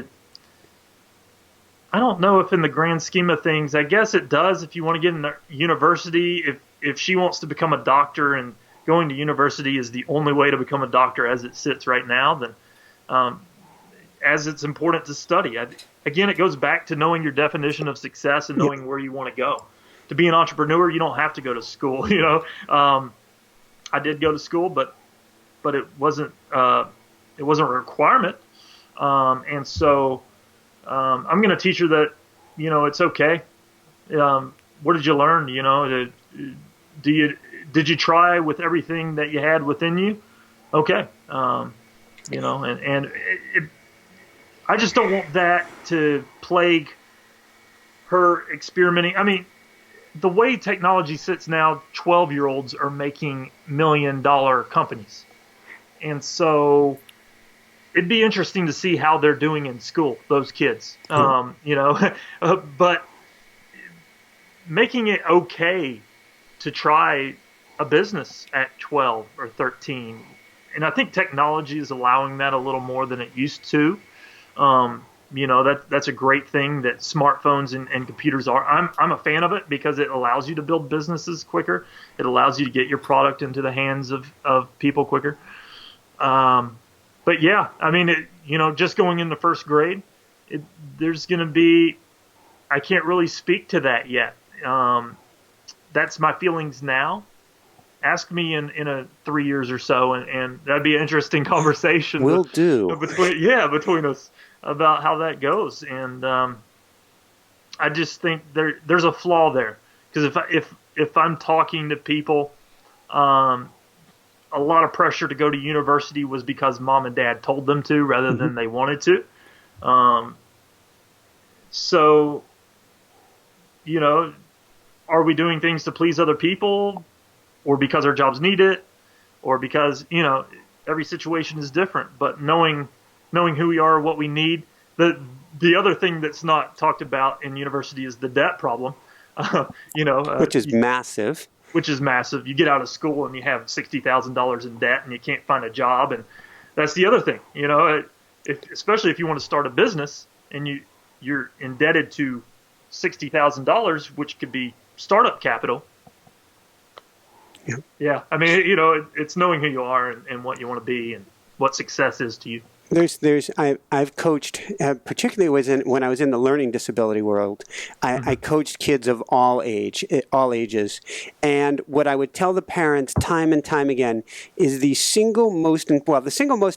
I don't know if in the grand scheme of things, I guess it does if you want to get into university. If she wants to become a doctor and going to university is the only way to become a doctor as it sits right now, then as it's important to study. Again, it goes back to knowing your definition of success and knowing where you want to go. To be an entrepreneur, you don't have to go to school. I did go to school, but it wasn't a requirement. And so I'm going to teach her that it's okay. What did you learn? Did you try with everything that you had within you? Okay. I just don't want that to plague her experimenting. I mean, the way technology sits now, 12-year-olds are making $1 million companies. And so it'd be interesting to see how they're doing in school, those kids. But making it okay to try a business at 12 or 13. And I think technology is allowing that a little more than it used to. That's a great thing that smartphones and computers are. I'm a fan of it because it allows you to build businesses quicker. It allows you to get your product into the hands of people quicker. But yeah, I mean, just going into first grade, there's going to be, I can't really speak to that yet. That's my feelings now. Ask me in 3 years or so, and that'd be an interesting conversation. Will do. Between us about how that goes. And I just think there's a flaw there, because if I'm talking to people, a lot of pressure to go to university was because mom and dad told them to rather than they wanted to. So, are we doing things to please other people, or because our jobs need it, or because, every situation is different, but knowing who we are, what we need. The other thing that's not talked about in university is the debt problem, which is massive. Which is massive. You get out of school and you have $60,000 in debt and you can't find a job. And that's the other thing, especially if you want to start a business and you're indebted to $60,000, which could be startup capital. Yeah. I mean, it's knowing who you are and what you want to be and what success is to you. I've coached, particularly when I was in the learning disability world, I coached kids of all ages. And what I would tell the parents time and time again is the single most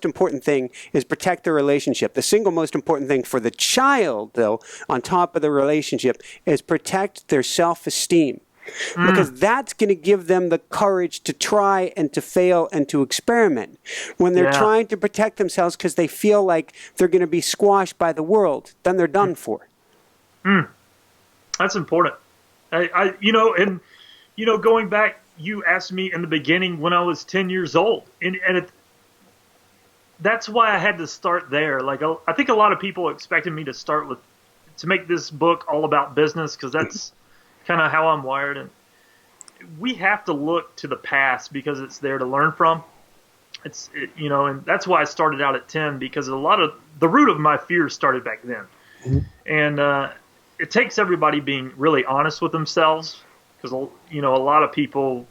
important thing is protect the relationship. The single most important thing for the child, though, on top of the relationship, is protect their self-esteem. Because that's going to give them the courage to try and to fail and to experiment. When they're trying to protect themselves because they feel like they're going to be squashed by the world, then they're done for. That's important. Going back, you asked me in the beginning when I was 10 years old, and that's why I had to start there. Like, I think a lot of people expected me to make this book all about business, because that's kind of how I'm wired. And we have to look to the past because it's there to learn from. And that's why I started out at 10, because a lot of the root of my fears started back then. And it takes everybody being really honest with themselves, because a lot of people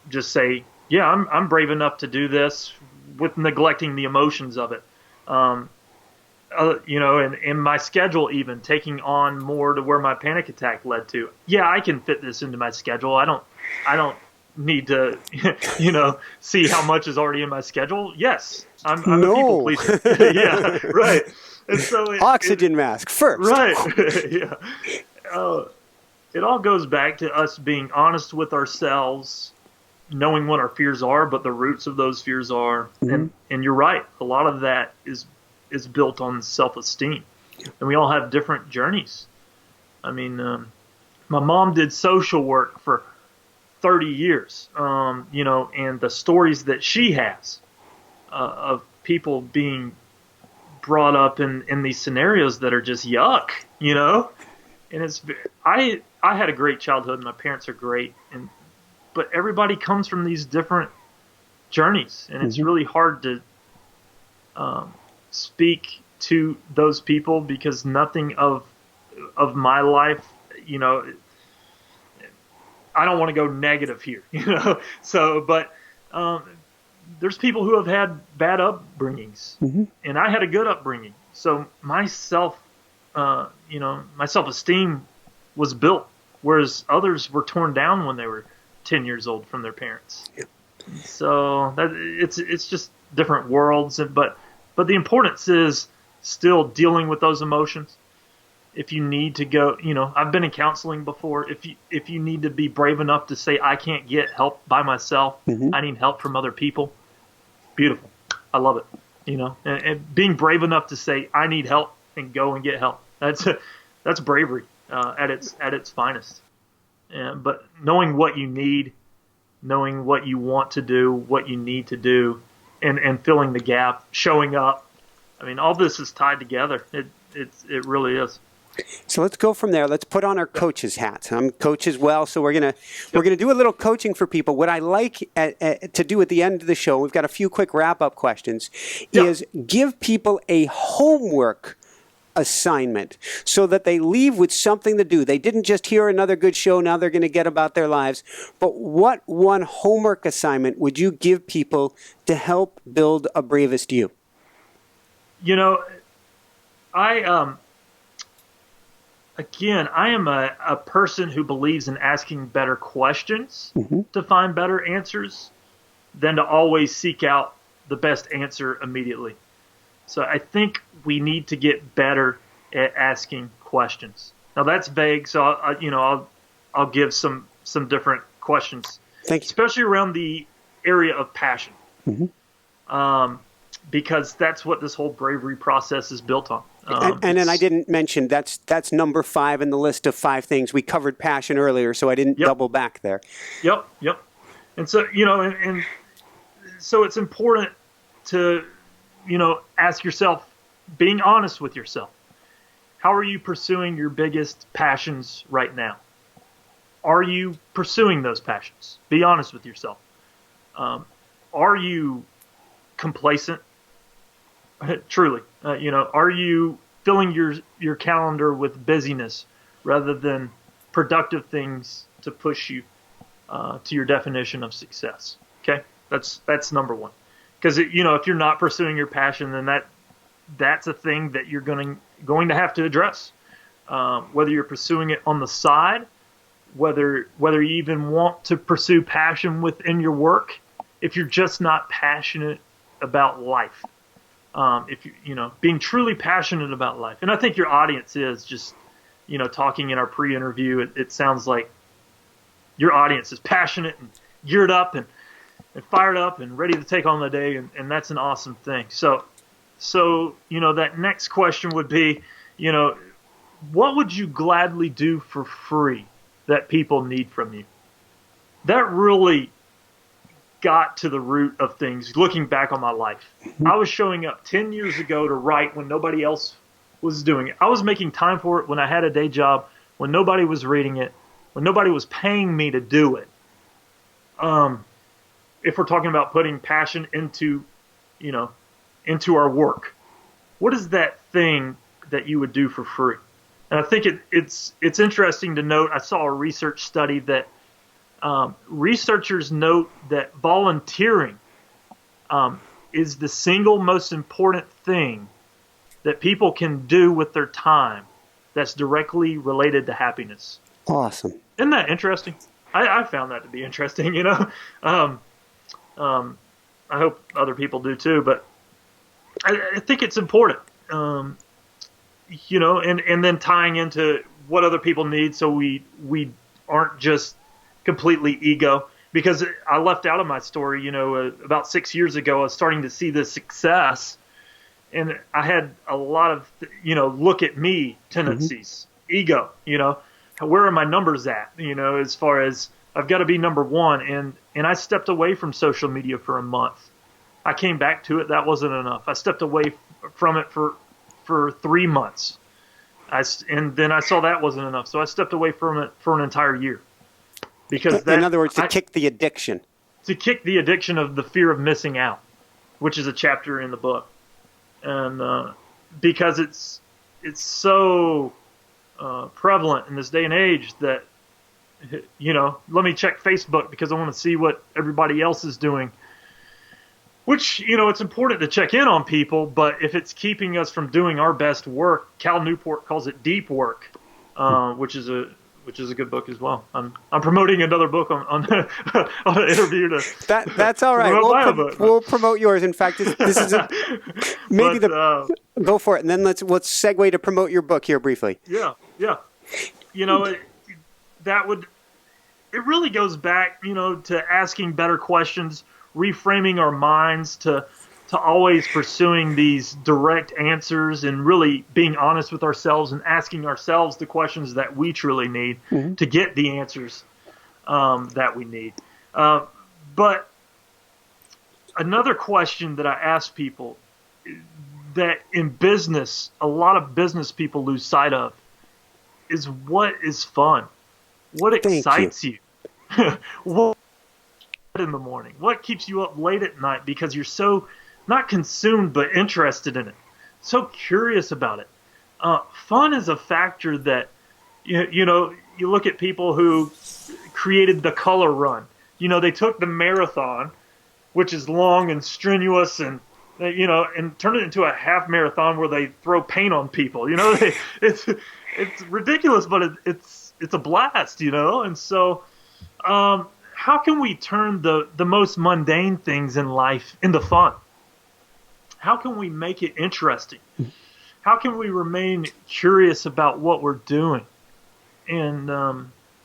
just say, yeah, I'm brave enough to do this with neglecting the emotions of it. And in my schedule, even taking on more to where my panic attack led to. Yeah, I can fit this into my schedule. I don't need to, see how much is already in my schedule. Yes, I'm a people pleaser. Yeah, right. And so oxygen mask first. Right. Yeah. It all goes back to us being honest with ourselves, knowing what our fears are, but the roots of those fears are. And you're right. A lot of that is built on self-esteem. And we all have different journeys. I mean, my mom did social work for 30 years, and the stories that she has of people being brought up in these scenarios that are just yuck, And I had a great childhood, and my parents are great, but everybody comes from these different journeys, and it's really hard to speak to those people because nothing of my life, I don't want to go negative here, So, but there's people who have had bad upbringings, and I had a good upbringing. So my self-esteem was built, whereas others were torn down when they were 10 years old from their parents. Yeah. So it's just different worlds, but the importance is still dealing with those emotions. If you need to go, I've been in counseling before. If you need to be brave enough to say, I can't get help by myself, I need help from other people. Beautiful. I love it. And being brave enough to say, I need help and go and get help. That's bravery at its finest. But knowing what you need, knowing what you want to do, what you need to do, and filling the gap, showing up. I mean, all this is tied together. It really is. So let's go from there. Let's put on our coach's hats. I'm a coach as well, so we're gonna do a little coaching for people. What I like to do at the end of the show, we've got a few quick wrap-up questions, is give people a homework assignment so that they leave with something to do. They didn't just hear another good show, now they're going to get about their lives. But what one homework assignment would you give people to help build a Bravest You? I am a person who believes in asking better questions to find better answers than to always seek out the best answer immediately. So I think we need to get better at asking questions. Now that's vague, so I'll give some different questions. Thank you. Especially around the area of passion, because that's what this whole bravery process is built on. And then I didn't mention that's number 5 in the list of 5 things. We covered passion earlier, so I didn't double back there. Yep. And so and so it's important to ask yourself, being honest with yourself. How are you pursuing your biggest passions right now? Are you pursuing those passions? Be honest with yourself. Are you complacent? Truly, are you filling your calendar with busyness rather than productive things to push you to your definition of success? Okay, that's number 1. Because if you're not pursuing your passion, then that's a thing that you're going to have to address. Whether you're pursuing it on the side, whether you even want to pursue passion within your work, if you're just not passionate about life. If being truly passionate about life, and I think your audience is just, talking in our pre-interview, it sounds like your audience is passionate and geared up and fired up and ready to take on the day, and that's an awesome thing. So that next question would be, what would you gladly do for free that people need from you? That really got to the root of things, looking back on my life. I was showing up 10 years ago to write when nobody else was doing it. I was making time for it when I had a day job, when nobody was reading it, when nobody was paying me to do it. If we're talking about putting passion into our work, what is that thing that you would do for free? And I think it's interesting to note, I saw a research study that Researchers note that volunteering is the single most important thing that people can do with their time that's directly related to happiness. Awesome. Isn't that interesting? I found that to be interesting, I hope other people do too, but I think it's important, and then tying into what other people need so we aren't just completely ego. Because I left out of my story, about 6 years ago, I was starting to see this success, and I had a lot of, look at me tendencies, ego, where are my numbers at, as far as I've got to be number one. And I stepped away from social media for a month. I came back to it. That wasn't enough. I stepped away from it for 3 months. And then I saw that wasn't enough. So I stepped away from it for an entire year. Because in other words, to kick the addiction. To kick the addiction of the fear of missing out, which is a chapter in the book. And because it's so prevalent in this day and age that, let me check Facebook because I want to see what everybody else is doing. Which, it's important to check in on people, but if it's keeping us from doing our best work, Cal Newport calls it deep work, which is a good book as well. I'm promoting another book on an interview to. That's all right. We'll promote yours. In fact, this is go for it, and then let's segue to promote your book here briefly. Yeah. It really goes back, to asking better questions, reframing our minds to always pursuing these direct answers and really being honest with ourselves and asking ourselves the questions that we truly need to get the answers that we need. But another question that I ask people that in business, a lot of business people lose sight of is what is fun? What excites you? What in the morning? What keeps you up late at night because you're so not consumed, but interested in it. So curious about it. Fun is a factor that, you look at people who created the color run. They took the marathon, which is long and strenuous, and and turned it into a half marathon where they throw paint on people. It's ridiculous, but it's a blast. And so, how can we turn the most mundane things in life into fun? How can we make it interesting? How can we remain curious about what we're doing and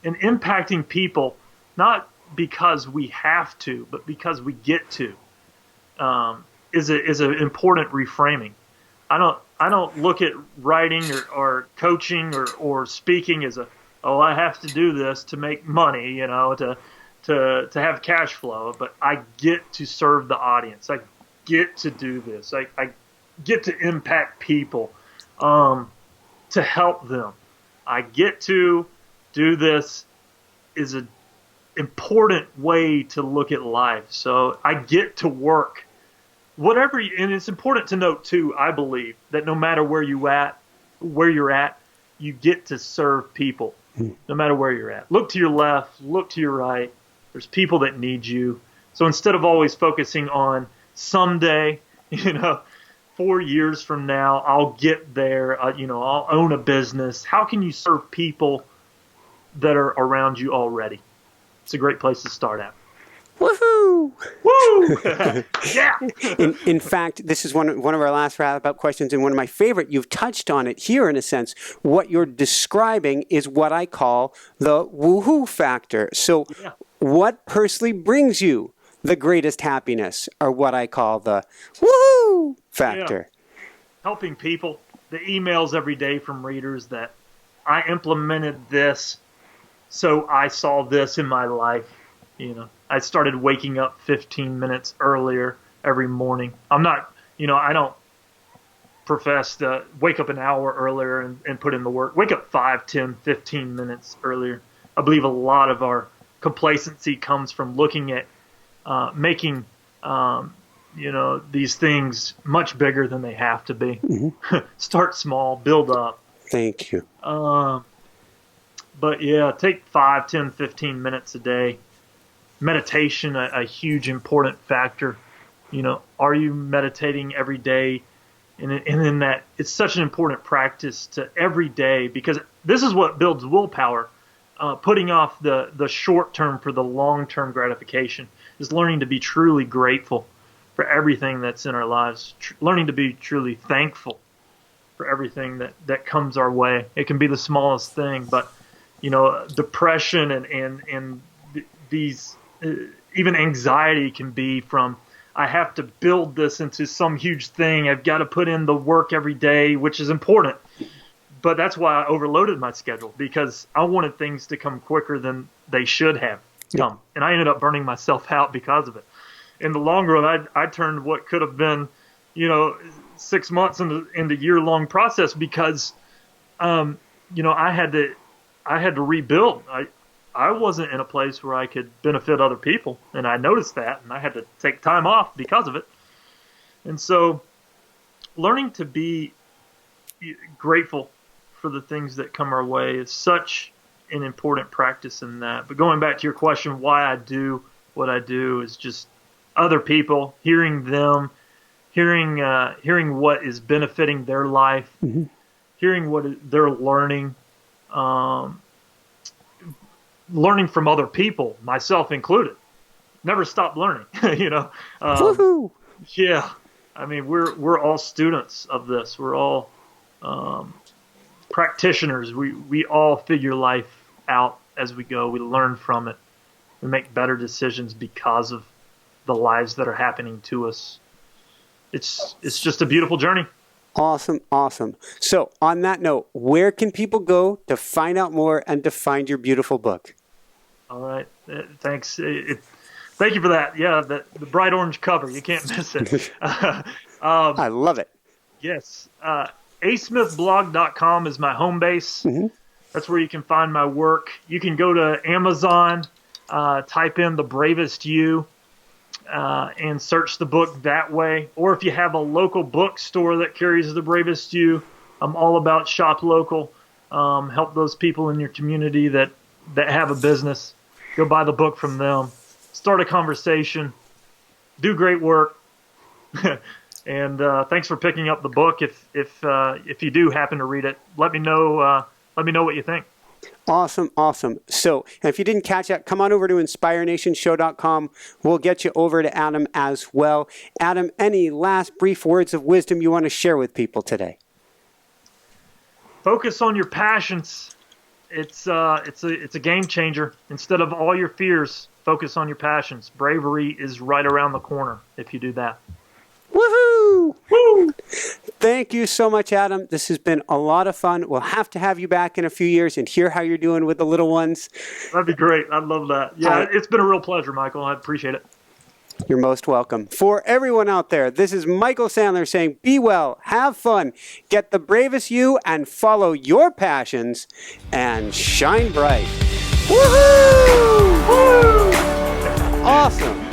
impacting people, not because we have to, but because we get to, is an important reframing. I don't look at writing or coaching or speaking as I have to do this to make money, to have cash flow, but I get to serve the audience. I get to do this. I get to impact people, to help them. I get to do this is an important way to look at life. So I get to work. And it's important to note too, I believe, that no matter where you're at, you get to serve people, no matter where you're at. Look to your left, look to your right. There's people that need you. So instead of always focusing on someday, 4 years from now, I'll get there, I'll own a business. How can you serve people that are around you already? It's a great place to start at. Woohoo! Woo! Yeah! In fact, this is one of our last wrap-up questions, and one of my favorite. You've touched on it here in a sense. What you're describing is what I call the woohoo factor. So what personally brings you the greatest happiness, or what I call the woohoo factor? Helping people. The emails every day from readers that I implemented this, so I saw this in my life. I started waking up 15 minutes earlier every morning. I'm not, I don't profess to wake up an hour earlier and put in the work. Wake up 5, 10, 15 minutes earlier. I believe a lot of our complacency comes from looking at making, these things much bigger than they have to be. Start small, build up. Thank you. But yeah, take 5, 10, 15 minutes a day. Meditation, a huge important factor. Are you meditating every day? And in that, it's such an important practice to every day, because this is what builds willpower. Putting off the short term for the long term gratification is learning to be truly grateful for everything that's in our lives. Learning to be truly thankful for everything that comes our way. It can be the smallest thing, but depression and these even anxiety can be from, I have to build this into some huge thing. I've got to put in the work every day, which is important. But that's why I overloaded my schedule, because I wanted things to come quicker than they should have come. And I ended up burning myself out because of it. In the long run, I turned what could have been, 6 months into year-long process, because, I had to rebuild. I wasn't in a place where I could benefit other people, and I noticed that, and I had to take time off because of it. And so learning to be grateful for the things that come our way is such an important practice in that. But going back to your question, why I do what I do is just other people, hearing them, hearing what is benefiting their life, hearing what they're learning, learning from other people, myself included. Never stop learning, Woohoo! Yeah, I mean, we're all students of this. We're all practitioners. We all figure life out as we go. We learn from it. We make better decisions because of the lives that are happening to us. It's just a beautiful journey. Awesome. So on that note, where can people go to find out more and to find your beautiful book? All right. Thanks. Thank you for that. Yeah, the bright orange cover. You can't miss it. I love it. Yes. asmithblog.com is my home base. That's where you can find my work. You can go to Amazon, type in The Bravest You, and search the book that way. Or if you have a local bookstore that carries The Bravest You, I'm all about shop local. Help those people in your community that have a business. Go buy the book from them. Start a conversation. Do great work. And thanks for picking up the book. If you do happen to read it, let me know what you think. Awesome. So if you didn't catch that, come on over to InspireNationShow.com. We'll get you over to Adam as well. Adam, any last brief words of wisdom you want to share with people today? Focus on your passions. It's a game changer. Instead of all your fears, focus on your passions. Bravery is right around the corner if you do that. Woohoo! Woo! Thank you so much, Adam. This has been a lot of fun. We'll have to have you back in a few years and hear how you're doing with the little ones. That'd be great. I'd love that. Yeah, it's been a real pleasure, Michael. I appreciate it. You're most welcome. For everyone out there, this is Michael Sandler saying, be well, have fun, get the bravest you, and follow your passions, and shine bright. Woohoo! Woo! Awesome.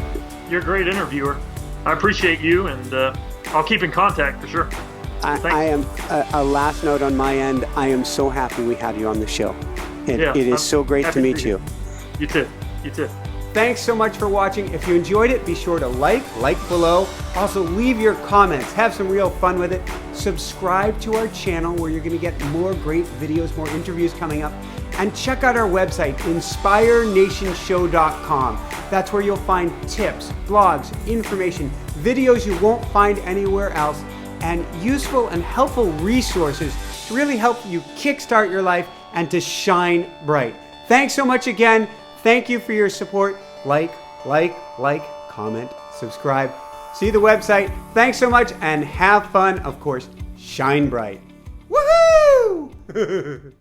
You're a great interviewer. I appreciate you, and I'll keep in contact for sure. I am, a last note on my end, I am so happy we have you on the show. It is so great to meet you. You too. Thanks so much for watching. If you enjoyed it, be sure to like below. Also, leave your comments. Have some real fun with it. Subscribe to our channel where you're going to get more great videos, more interviews coming up. And check out our website, InspireNationShow.com. That's where you'll find tips, blogs, information, videos you won't find anywhere else, and useful and helpful resources to really help you kickstart your life and to shine bright. Thanks so much again. Thank you for your support. Like, comment, subscribe. See the website. Thanks so much and have fun. Of course, shine bright. Woohoo!